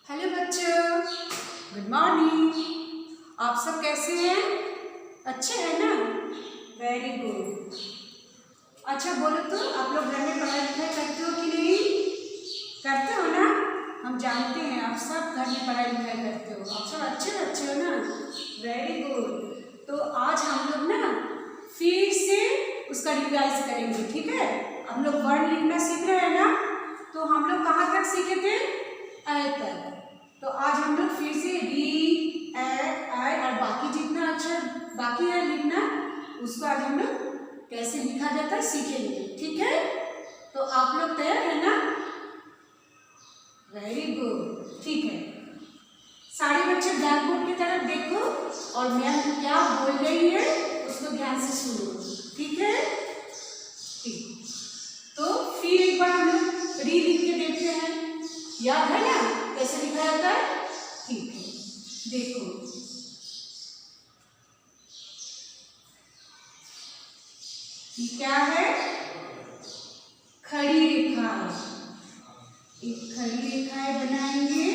Hello बच्चों, good morning. आप सब कैसे हैं? अच्छे हैं ना? Very good. अच्छा बोलो तो, आप लोग घर में पढ़ाई लिखाई करते हो कि नहीं? करते हो ना? हम जानते हैं आप सब घर में पढ़ाई लिखाई करते हो। आप सब अच्छे बच्चे हो ना? Very good. तो आज हम लोग ना फिर से उसका रिवाइज करेंगे, ठीक है? हम लोग वर्ड लिखना सीख रहे हैं ना? तो हम लोग कहाँ तक सीखे थे? ए तक। तो आज हम लोग फिर से डी, ए, आई और बाकी जितना अक्षर बाकी है लिखना, उसको आज हम लोग कैसे लिखा जाता है सीखेंगे, ठीक है? तो आप लोग तैयार है ना? वेरी गुड, ठीक है। सारे बच्चे ब्लैक बोर्ड की तरफ देखो और मैम क्या बोल रही है उसको ध्यान से सुनो, ठीक है? ठीक। तो फिर एक बार हम लोग री लिख के देखते हैं। याद है ना कैसे लिखा जाता है? ठीक है, देखो ये क्या है? खड़ी रेखा। एक खड़ी रेखाएं बनाएंगे,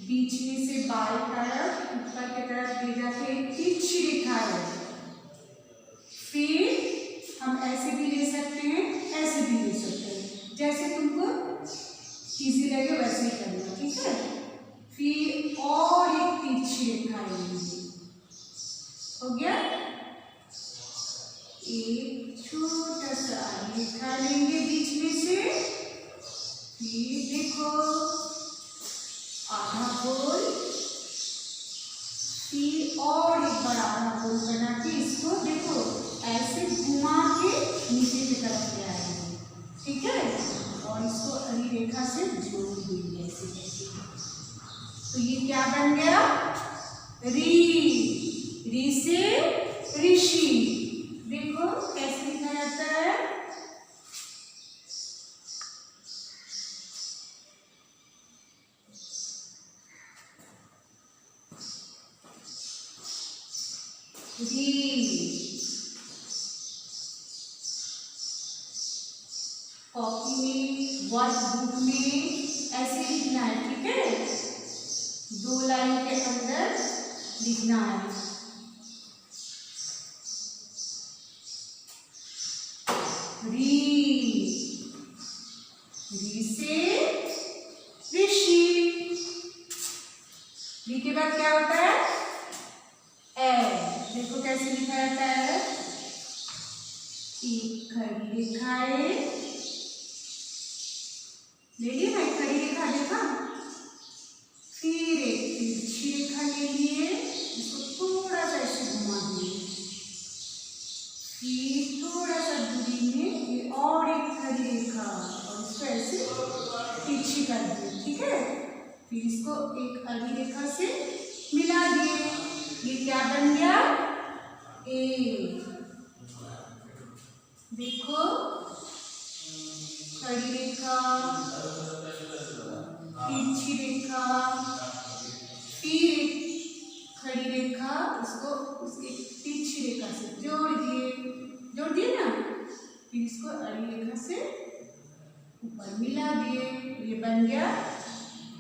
बीच में से बाएं तरफ ऊपर की तरफ ले जाके एक तिरछी रेखा है। फिर हम ऐसे भी ले सकते हैं, ऐसे भी ले सकते हैं, जैसे तुमको इजी लगे वैसे ही करना, ठीक है? फिर और एक तिरछी रेखा लेंगे, हो गया? एक छोटा सा रेखा लेंगे बीच में से, फिर देखो आधा गोल, फिर और एक बड़ा आधा गोल बना के इसको देखो ऐसे घुमा के नीचे की तरफ ले आएंगे, ठीक है? और इसको अरी रेखा से जोड़ देंगे ऐसे करके। तो ये क्या बन गया? री से ऋषि। देखो कैसे लिखा जाता है? री। कॉपी में, वर्कबुक में ऐसे लिखना है, ठीक है? 2 लाइन के अंदर लिखना है। री से ऋषि। री के बाद क्या होता है? ए। देखो कैसे लिखा जाता है? एक खड़ी रेखाएं ले लिया ना, एक खड़ी रेखा देखा, फिर एक तिरछी रेखा ले लिए, इसको थोड़ा सा ऐसे घुमा दिए, फिर थोड़ा सा दूरी में ये और एक खड़ी रेखा और इसको ऐसे तिरछी कर दिए, ठीक है? फिर इसको एक खड़ी रेखा से मिला दिए, ये क्या बन गया? ए। देखो खड़ी रेखा, तिरछी रेखा, फिर एक खड़ी रेखा, उसको उसके तिरछी रेखा से जोड़ दिए ना, फिर इसको अड़ी रेखा से ऊपर मिला दिए, ये बन गया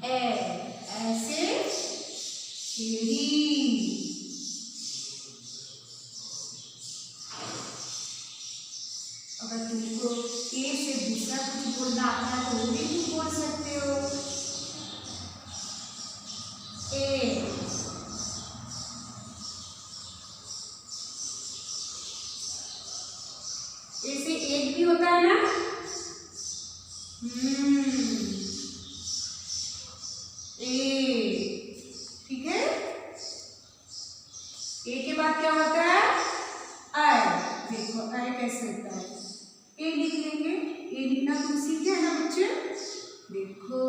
ए। ऐसे सीढ़ी। अगर तुमको ए से दूसरा कुछ बोलना आता है तो वो भी तुम बोल सकते हो। ए। ऐसे एक भी होता है ना? ए, ठीक है? ए के बाद क्या होता है? आई। देखो आई कैसे होता है? ए लिख लेंगे। ए लिखना तुम सीखे हैं ना बच्चे? देखो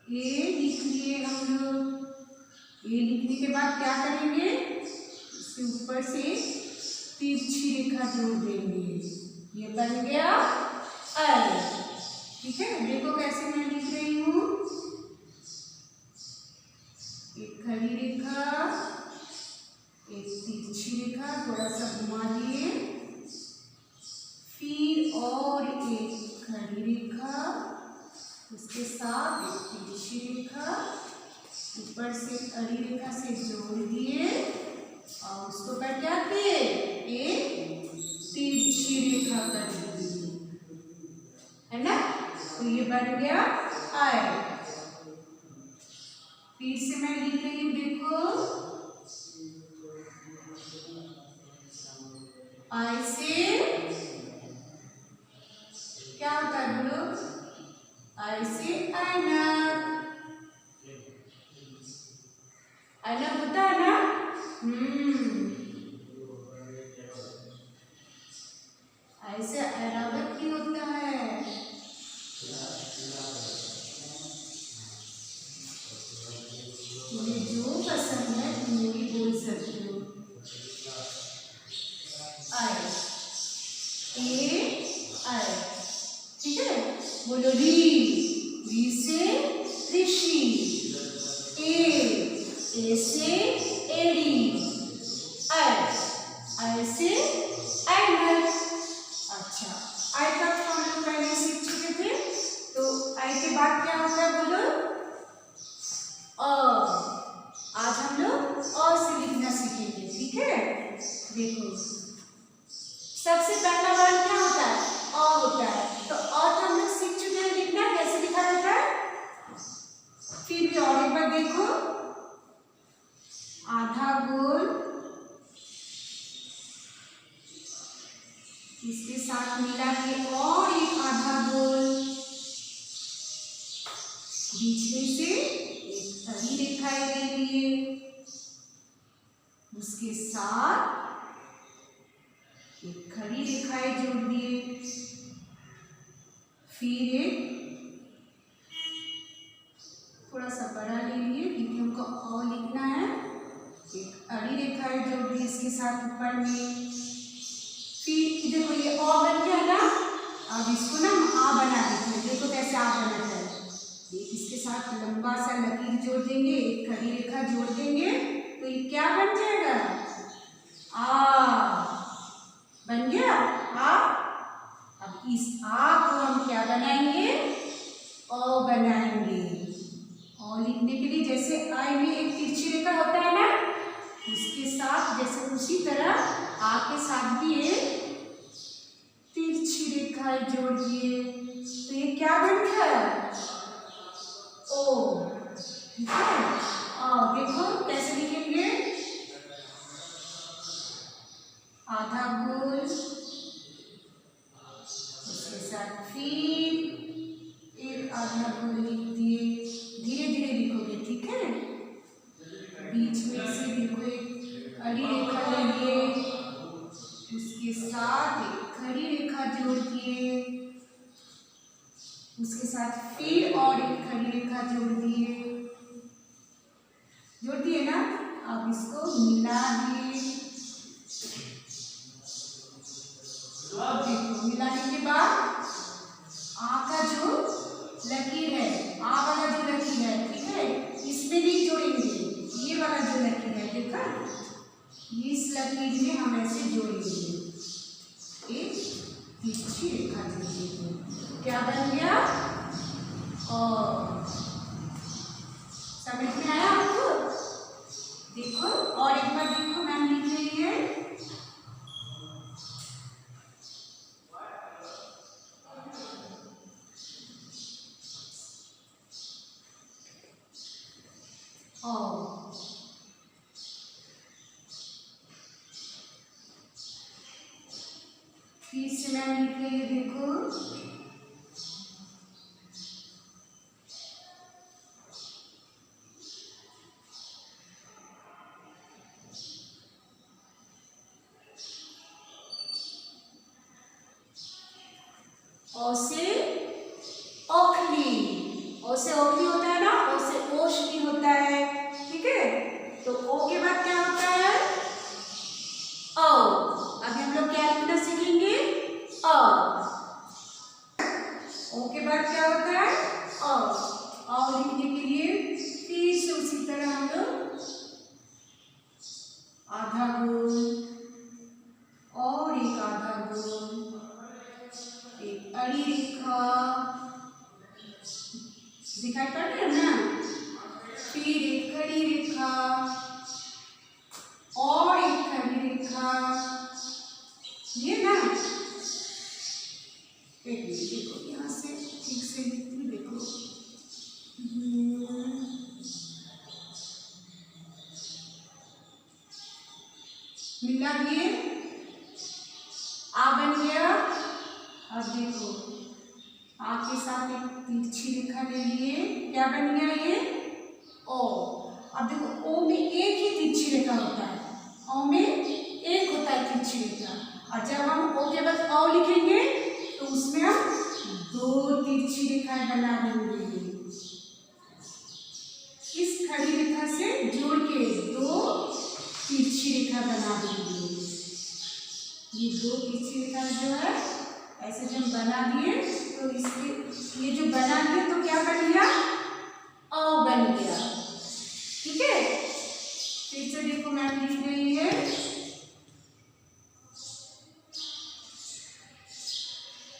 ए लिख लिए हम लोग। ए लिखने के बाद क्या करेंगे? इसके ऊपर से तिरछी रेखा जोड़ देंगे, ये बन गया आई, ठीक है? देखो कैसे मैं लिख रही हूँ। एक खड़ी रेखा, एक तिरछी रेखा, थोड़ा सा घुमा दिए, ऊपर से अड़ी रेखा से जोड़ दिए और उसको पर क्या किए, एक तिरछी रेखा कर दी, है ना। तो ये बन गया आई। फिर से मैं लिख रही हूँ, देखो आई से क्या होता है बोलो, आई से ऐनक, ऐनक होता है ना। आई से ऐरावत भी होता है। तुम्हें जो पसंद है तुम वो भी बोल सकते हो। आई, ए आई, ठीक है। बोलो री से ऋषि, ए से एड़ी, आई से ऐनक। अच्छा, आई तक हम लोग पहले सीख चुके थे, तो आई के बाद क्या होता है बोलो, आज हम लोग अ से लिखना सीखेंगे, ठीक है। देखो सबसे पहला वर्ण क्या होता है, अ होता है। तो अ तो हम लोग सीख चुके हैं लिखना, कैसे लिखा जाता है। फिर भी और एक बार देखो, आधा गोल, इसके साथ मिला के और एक आधा गोल, बीच में से एक अड़ी दिखाई दे रही है, उसके साथ एक खड़ी रेखाएं जोड़ दिए, फिर एक थोड़ा सा बड़ा ले लिए क्योंकि हमको अ लिखना है, एक अड़ी रेखाएं जोड़ दी इसके साथ ऊपर में। फिर देखो ये अ बन गया ना, अब इसको ना हम आ बना देते हैं। देखो कैसे आ बनाता है, इसके साथ लंबा सा लकीर जोड़ देंगे, एक खड़ी रेखा जोड़ देंगे, तो ये क्या बन जाएगा, आ बन गया आ। अब इस आ को हम क्या बनाएंगे, अ बनाएंगे। अ लिखने के लिए जैसे आई में एक तिरछी रेखा होता है ना, उसके साथ जैसे उसी तरह आ के साथ भी एक तिरछी रेखा जोड़ दिए, तो ये क्या बन गया, ओ, ठीक है। देखो कैसे लिखेंगे, आधा गोल, उसके साथ फिर एक आधा गोल लिख दिए, धीरे धीरे लिखोगे, ठीक है। बीच में से देखो एक अड़ी रेखा ले लिए, उसके साथ एक खड़ी रेखा जोड़ दिए, उसके साथ फिर और एक खड़ी रेखा जोड़ दिए ना। अब इसको मिला दिए, अब देखो मिलाने के बाद आ का जो लकीर है, आ वाला जो लकीर है, ठीक है, इसमें नहीं जोड़ेंगे, ये वाला जो लकीर है देखा, इस लकीर में हम ऐसे जोड़ेंगे, एक तिरछी रेखा जोड़ेंगे, क्या बन गया, और समझ में आया आपको। देखो और एक बार देखो, मैम लिख रही है, फिर से मैम लिख रही है, देखो ओ से औखली, ओ से औखली होता है ना, ओ से ओश भी होता है, ठीक है। तो ओ के बाद क्या होता है, औ। अभी हम लोग क्या लिखना सीखेंगे, अ। ओ के बाद क्या होता है, अ लिखने के लिए फिर से उसी तरह हम लोग आधा गोल और एक आधा गोल, एक अड़ी रेखा दिखाई पड़ रही है ना, फिर एक ये ना एक मिनट देखो यहाँ से ठीक से देखो। मिला दिए, आ बन गया। अब देखो आ के साथ एक तिरछी रेखा ले लिए, क्या बन गया ये ओ। अब देखो ओ में एक ही तिरछी रेखा होता है, ओ में एक होता है तिरछी रेखा, और जब हम ओ के बाद औ लिखेंगे तो उसमें हम दो तिरछी रेखाएं बना देंगे। इस खड़ी रेखा से जोड़ के दो तिरछी रेखा बना देंगे। ये दो तिरछी रेखा जो है ऐसे जब बना दिए तो इसके ये जो बना दिए तो क्या बन गया, औ बन गया। ठीक है, फिर से देखो मैं लिख रही है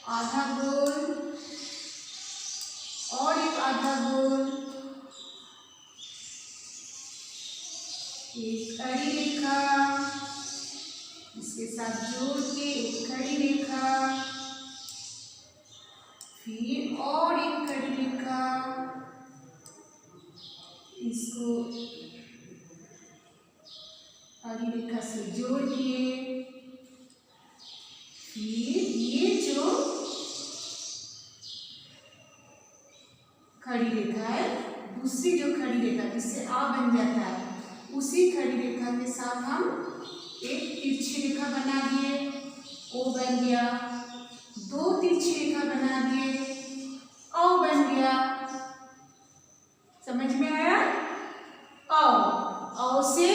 आधा गोल और एक आधा गोल, एक खड़ी रेखा, इसके साथ जोड़ के एक खड़ी रेखा, फिर और एक खड़ी रेखा, इसको खड़ी रेखा से जोड़ दिए, फिर ये जो खड़ी रेखा है, दूसरी जो खड़ी रेखा जिससे आ बन जाता है, उसी खड़ी रेखा के साथ हम एक तिरछी रेखा बना दिए, ओ बन गया। दो तिरछी रेखा बना दिए, औ बन गया। समझ में आया? औ से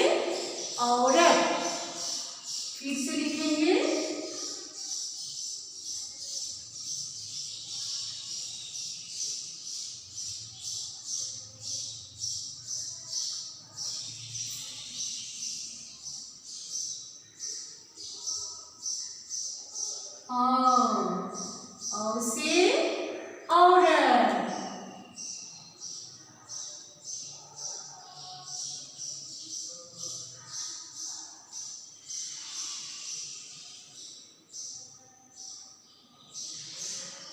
औरत, फिर से लिखेंगे औ से औरत।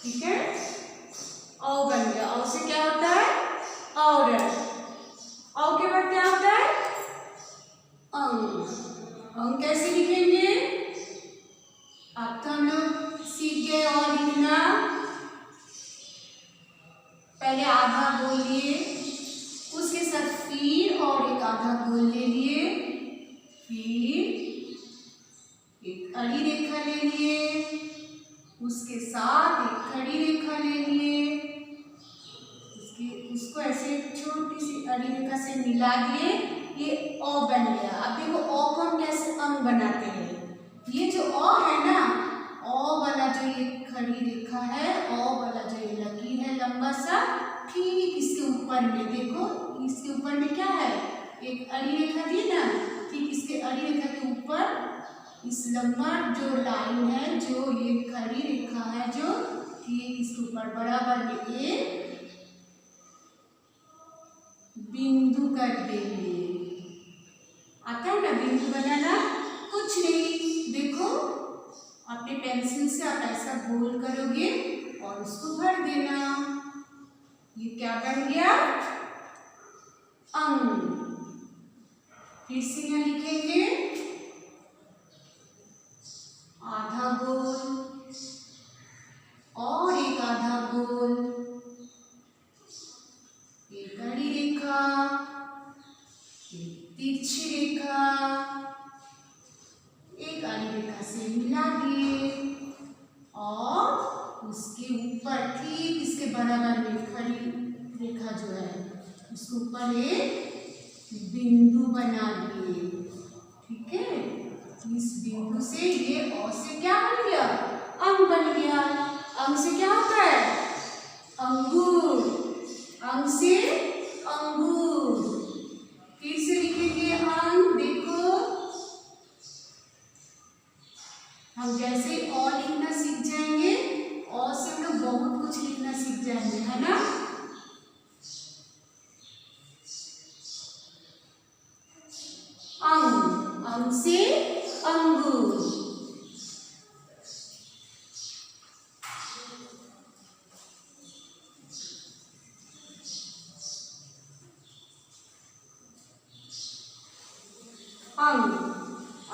ठीक है, औ बन गया। औ से क्या होता है, औरत। औ के बाद क्या होता है, अंग। अंग कैसे लिखेंगे, अब तो हम लोग सीख गए और लिखना। पहले आधा गोल लिए, उसके साथ फिर और एक आधा गोल ले लिए, फिर एक खड़ी रेखा ले लिए, उसके साथ एक खड़ी रेखा ले लिए, उसको ऐसे छोटी सी खड़ी रेखा से मिला दिए, ये ओ बन गया। अब देखो ओ को हम कैसे अंग बनाते हैं। ये जो ओ है ना, ओ वाला जो ये खड़ी रेखा है, ओ वाला जो ये लकीर है लंबा सा, ठीक इसके ऊपर में देखो, इसके ऊपर में क्या है, एक अड़ी रेखा दी ना, ठीक इसके अड़ी रेखा के ऊपर इस लंबा जो लाइन है, जो ये खड़ी रेखा है, जो ठीक इसके ऊपर बराबर में एक बिंदु कर देंगे। आता है ना बिंदु बनाना, कुछ नहीं, देखो अपने पेंसिल से आप ऐसा गोल करोगे और उसको भर देना। ये क्या बन गया, अंग। फिर से यहाँ लिखेंगे आधा गोल और एक आधा गोल, एक खड़ी रेखा, एक तिरछी रेखा, एक आड़ी रेखा से मिला दिए, और उसके ऊपर ठीक इसके बराबर में खड़ी रेखा जो है उसके ऊपर एक बिंदु बना दिए। ठीक है, इस बिंदु से ये औ से क्या बन गया, अंग बन गया। अंग से क्या होता है, अंगूर। अंग से अंगूर। फिर से लिखेंगे अंग। देखो हम जैसे अ लिखना सीख जाएंगे, अ से हम लोग बहुत कुछ लिखना सीख जाएंगे, है ना। अंग, अंग से अंगूर।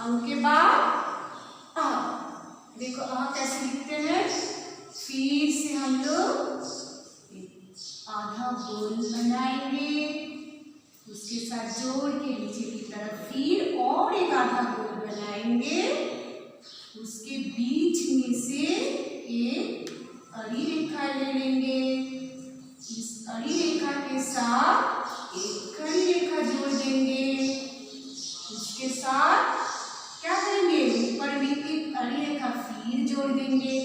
अंग के बाद अ। देखो कैसे लिखते हैं, फिर से हम लोग आधा गोल बनाएंगे, उसके साथ जोड़ के नीचे की तरफ फिर और एक आधा गोल बनाएंगे, उसके बीच में से एक अड़ी रेखा ले लेंगे, इस अड़ी रेखा के साथ एक खड़ी रेखा जोड़ देंगे, उसके साथ क्या करेंगे, ऊपर भी एक अड़ी रेखा फिर जोड़ देंगे,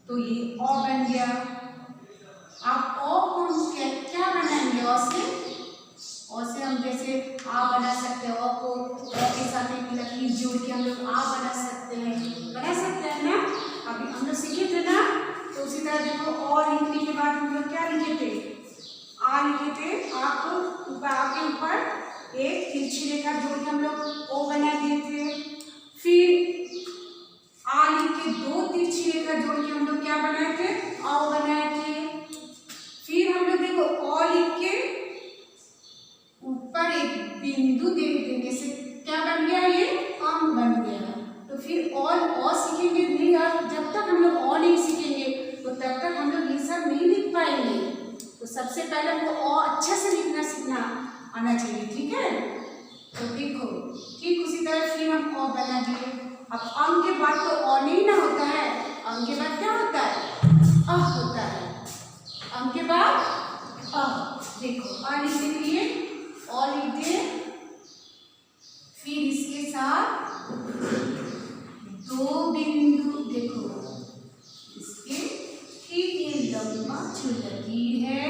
तो ये अ बन गया। आप अ को क्या बनाएंगे, अ से हम जैसे आ बना सकते हैं, अ को अ के साथ एक लकीर जोड़ के हम लोग आ बना सकते हैं ना। अभी हम लोग सीखे थे ना, तो उसी तरह देखो अ लिखने के बाद हम लोग क्या लिखे थे, आ लिखे थे। आ को ऊपर, आ के ऊपर एक तिरछी रेखा जोड़ के हम लोग ओ बना दिए थे। फिर आ लिख के दो तिरछी रेखा जोड़ के हम लोग क्या बनाए थे, अ बनाए थे। फिर हम लोग देखो अ लिख के ऊपर एक बिंदु दे देंगे, से क्या बन गया, ये अंग बन गया। तो फिर अ सीखेंगे नहीं, जब तक हम लोग अ नहीं सीखेंगे तो तब तक हम लोग ये सब नहीं लिख पाएंगे। तो सबसे पहले हमको अ अच्छे से लिखना सीखना आना चाहिए, ठीक है। तो देखो ठीक उसी तरह फिर हम अ बना दिए। अब अंग के बाद तो अ नहीं ना होता है, अंग के बाद क्या होता है, अ होता है। अंग के बाद अ, देखो अ लिखने के लिए अ लिख दिए, फिर इसके साथ दो बिंदु, देखो इसके ठीक ये लंबा जो लकीर है,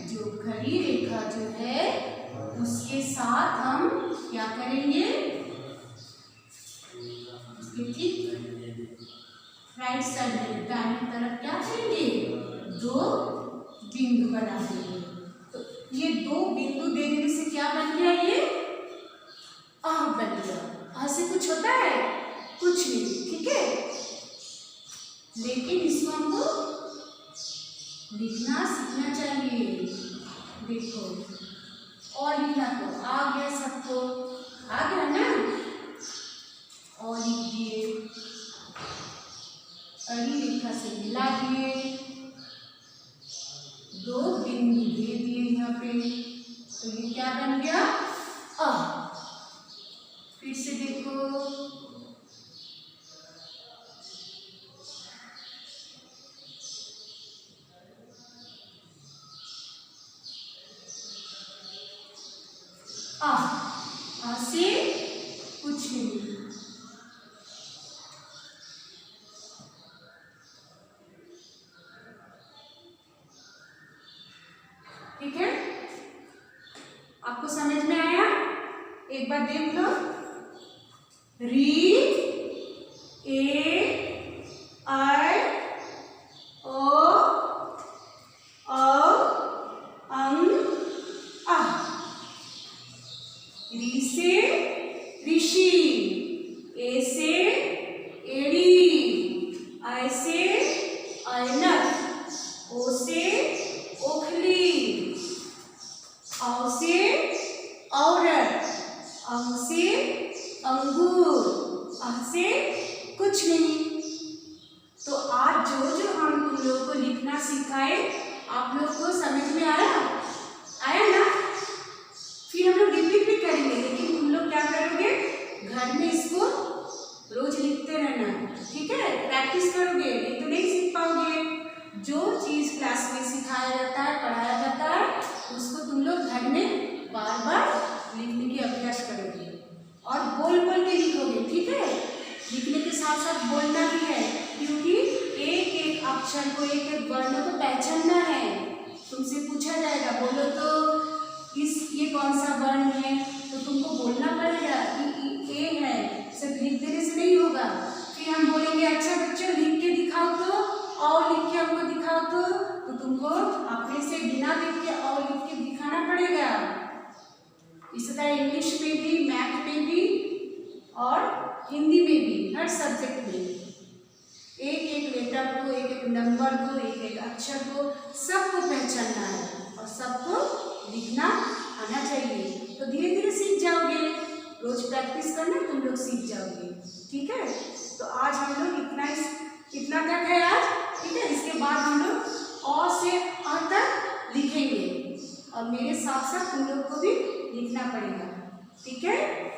जो खड़ी रेखा जो है, उसके साथ हम क्या करेंगे, उसके ठीक राइट साइड में दाहिनी तरफ क्या करेंगे, दो बिंदु बना देंगे। तो ये दो बिंदु दे देने से क्या बन गया, ये अ बन गया। अ से कुछ होता है, कुछ नहीं, ठीक है। लेकिन इसको हमको लिखना सीखना चाहिए। देखो और लिखना तो आ गया, सबको आ गया ना। और लिख दिए, अड़ी रेखा से मिला दिए, दो बिंदु दे दिए यहाँ पे, तो ये क्या बन गया, अ। फिर से देखो आ से कुछ नहीं, ठीक है। आपको समझ में आया, एक बार देख लो, री ए आई ओ अंग आ। री से ऋषि, ए से एड़ी, आई से ऐनक, ओ से ओखली, औ से औरत, अंग से अंगूर, अह से कुछ नहीं। तो आज जो हम तुम लोगों को लिखना सिखाए, आप लोग को समझ में आया ना। फिर हम लोग रिपीट भी करेंगे, लेकिन तुम लोग क्या करोगे, घर में इसको रोज लिखते रहना, ठीक है। प्रैक्टिस करोगे, नहीं तो नहीं सीख पाओगे। जो चीज क्लास में सिखाया जाता है, पढ़ाया जाता है, उसको तुम लोग घर में बार बार लिखने की अभ्यास करोगे और बोल बोल के लिखोगे, ठीक है। लिखने के साथ साथ बोलना भी है, क्योंकि एक एक अक्षर को, एक एक वर्ण को पहचानना है। तुमसे पूछा जाएगा, बोलो तो ये कौन सा वर्ण है, तो तुमको बोलना पड़ेगा कि ए है, सिर्फ लिख देने से नहीं होगा। फिर हम बोलेंगे अच्छा बच्चों लिख के दिखाओ, तो और लिख के हमको दिखाओ, तो तुमको अपने से बिना लिख के और लिख के दिखाना पड़ेगा। इस तरह इंग्लिश में भी, मैथ में भी और हिंदी में भी, हर सब्जेक्ट में एक एक लेटर को, एक एक नंबर को, एक एक अक्षर को, सबको पहचानना है और सबको लिखना आना चाहिए। तो धीरे धीरे सीख जाओगे। रोज प्रैक्टिस करना, तुम लोग सीख जाओगे। ठीक है, तो आज हम लोग इतना तक है आज। ठीक है, इसके बाद हम लोग अ से अ तक लिखेंगे और मेरे साथ साथ तुम लोग को भी लिखना पड़ेगा। ठीक है।